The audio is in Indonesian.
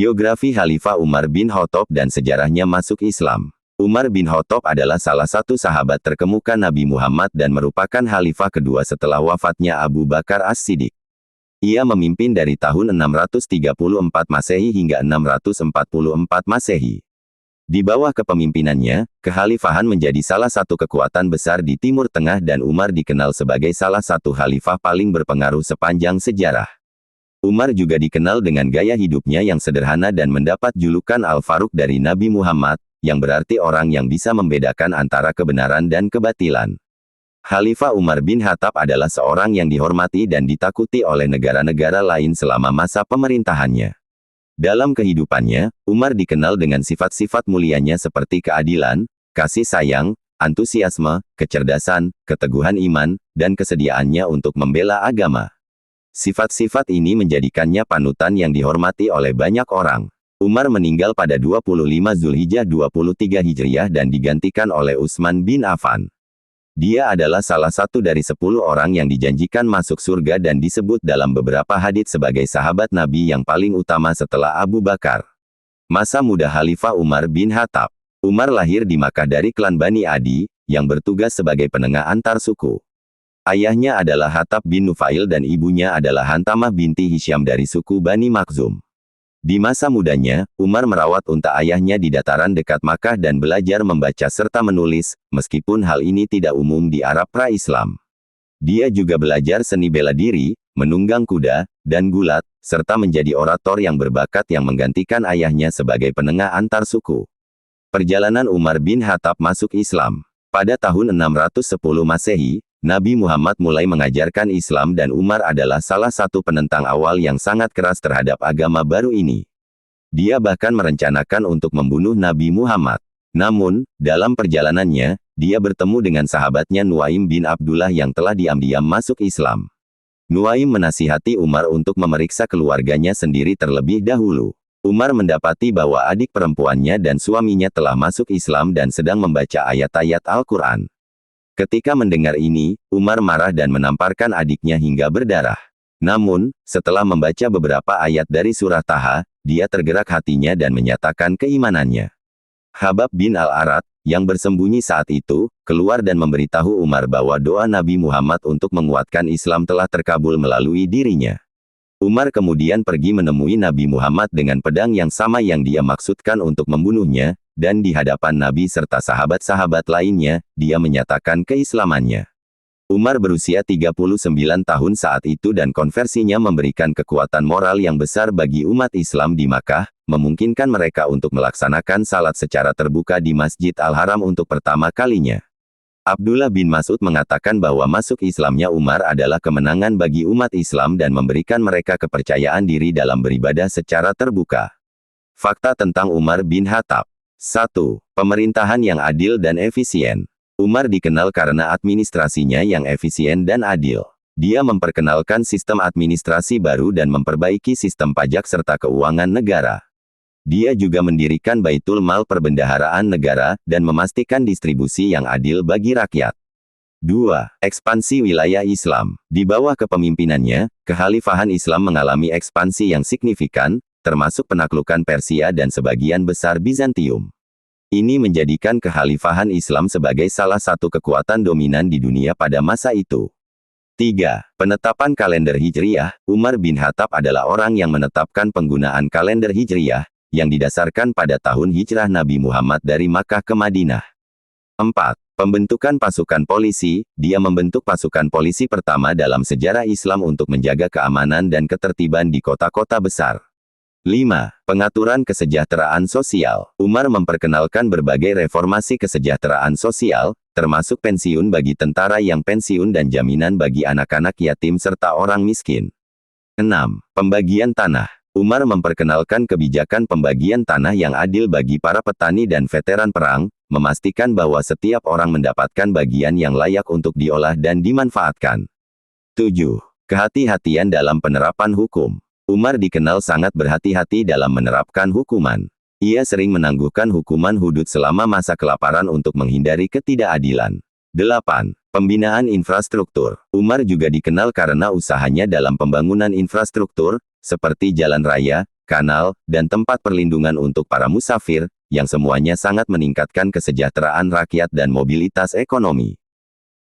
Biografi Khalifah Umar bin Khattab dan sejarahnya masuk Islam. Umar bin Khattab adalah salah satu sahabat terkemuka Nabi Muhammad dan merupakan khalifah kedua setelah wafatnya Abu Bakar As-Siddiq. Ia memimpin dari tahun 634 Masehi hingga 644 Masehi. Di bawah kepemimpinannya, kekhalifahan menjadi salah satu kekuatan besar di Timur Tengah dan Umar dikenal sebagai salah satu khalifah paling berpengaruh sepanjang sejarah. Umar juga dikenal dengan gaya hidupnya yang sederhana dan mendapat julukan Al-Faruq dari Nabi Muhammad, yang berarti orang yang bisa membedakan antara kebenaran dan kebatilan. Khalifah Umar bin Khattab adalah seorang yang dihormati dan ditakuti oleh negara-negara lain selama masa pemerintahannya. Dalam kehidupannya, Umar dikenal dengan sifat-sifat mulianya seperti keadilan, kasih sayang, antusiasme, kecerdasan, keteguhan iman, dan kesediaannya untuk membela agama. Sifat-sifat ini menjadikannya panutan yang dihormati oleh banyak orang. Umar meninggal pada 25 Zulhijjah 23 Hijriah dan digantikan oleh Utsman bin Affan. Dia adalah salah satu dari 10 orang yang dijanjikan masuk surga dan disebut dalam beberapa hadits sebagai sahabat Nabi yang paling utama setelah Abu Bakar. Masa muda Khalifah Umar bin Khattab. Umar lahir di Makkah dari klan Bani Adi, yang bertugas sebagai penengah antar suku. Ayahnya adalah Hattab bin Nufail dan ibunya adalah Hantamah binti Hisyam dari suku Bani Makhzum. Di masa mudanya, Umar merawat unta ayahnya di dataran dekat Makkah dan belajar membaca serta menulis, meskipun hal ini tidak umum di Arab pra-Islam. Dia juga belajar seni bela diri, menunggang kuda, dan gulat, serta menjadi orator yang berbakat yang menggantikan ayahnya sebagai penengah antar suku. Perjalanan Umar bin Khattab masuk Islam. Pada tahun 610 Masehi, Nabi Muhammad mulai mengajarkan Islam dan Umar adalah salah satu penentang awal yang sangat keras terhadap agama baru ini. Dia bahkan merencanakan untuk membunuh Nabi Muhammad. Namun, dalam perjalanannya, dia bertemu dengan sahabatnya Nuaim bin Abdullah yang telah diam-diam masuk Islam. Nuaim menasihati Umar untuk memeriksa keluarganya sendiri terlebih dahulu. Umar mendapati bahwa adik perempuannya dan suaminya telah masuk Islam dan sedang membaca ayat-ayat Al-Quran. Ketika mendengar ini, Umar marah dan menamparkan adiknya hingga berdarah. Namun, setelah membaca beberapa ayat dari surah Taha, dia tergerak hatinya dan menyatakan keimanannya. Khabbab bin Al-Arat, yang bersembunyi saat itu, keluar dan memberitahu Umar bahwa doa Nabi Muhammad untuk menguatkan Islam telah terkabul melalui dirinya. Umar kemudian pergi menemui Nabi Muhammad dengan pedang yang sama yang dia maksudkan untuk membunuhnya, dan di hadapan Nabi serta sahabat-sahabat lainnya, dia menyatakan keislamannya. Umar berusia 39 tahun saat itu dan konversinya memberikan kekuatan moral yang besar bagi umat Islam di Makkah, memungkinkan mereka untuk melaksanakan salat secara terbuka di Masjid Al-Haram untuk pertama kalinya. Abdullah bin Mas'ud mengatakan bahwa masuk Islamnya Umar adalah kemenangan bagi umat Islam dan memberikan mereka kepercayaan diri dalam beribadah secara terbuka. Fakta tentang Umar bin Khattab. 1. Pemerintahan yang adil dan efisien. Umar dikenal karena administrasinya yang efisien dan adil. Dia memperkenalkan sistem administrasi baru dan memperbaiki sistem pajak serta keuangan negara. Dia juga mendirikan Baitul Mal Perbendaharaan Negara, dan memastikan distribusi yang adil bagi rakyat. 2. Ekspansi wilayah Islam. Di bawah kepemimpinannya, kekhalifahan Islam mengalami ekspansi yang signifikan, termasuk penaklukan Persia dan sebagian besar Bizantium. Ini menjadikan kekhalifahan Islam sebagai salah satu kekuatan dominan di dunia pada masa itu. 3. Penetapan kalender Hijriyah. Umar bin Khattab adalah orang yang menetapkan penggunaan kalender Hijriyah, yang didasarkan pada tahun hijrah Nabi Muhammad dari Makkah ke Madinah. 4. Pembentukan pasukan polisi. Dia membentuk pasukan polisi pertama dalam sejarah Islam untuk menjaga keamanan dan ketertiban di kota-kota besar. 5. Pengaturan kesejahteraan sosial. Umar memperkenalkan berbagai reformasi kesejahteraan sosial, termasuk pensiun bagi tentara yang pensiun dan jaminan bagi anak-anak yatim serta orang miskin. 6. Pembagian tanah. Umar memperkenalkan kebijakan pembagian tanah yang adil bagi para petani dan veteran perang, memastikan bahwa setiap orang mendapatkan bagian yang layak untuk diolah dan dimanfaatkan. 7. Kehati-hatian dalam penerapan hukum. Umar dikenal sangat berhati-hati dalam menerapkan hukuman. Ia sering menangguhkan hukuman hudud selama masa kelaparan untuk menghindari ketidakadilan. 8. Pembinaan infrastruktur. Umar juga dikenal karena usahanya dalam pembangunan infrastruktur, seperti jalan raya, kanal, dan tempat perlindungan untuk para musafir, yang semuanya sangat meningkatkan kesejahteraan rakyat dan mobilitas ekonomi.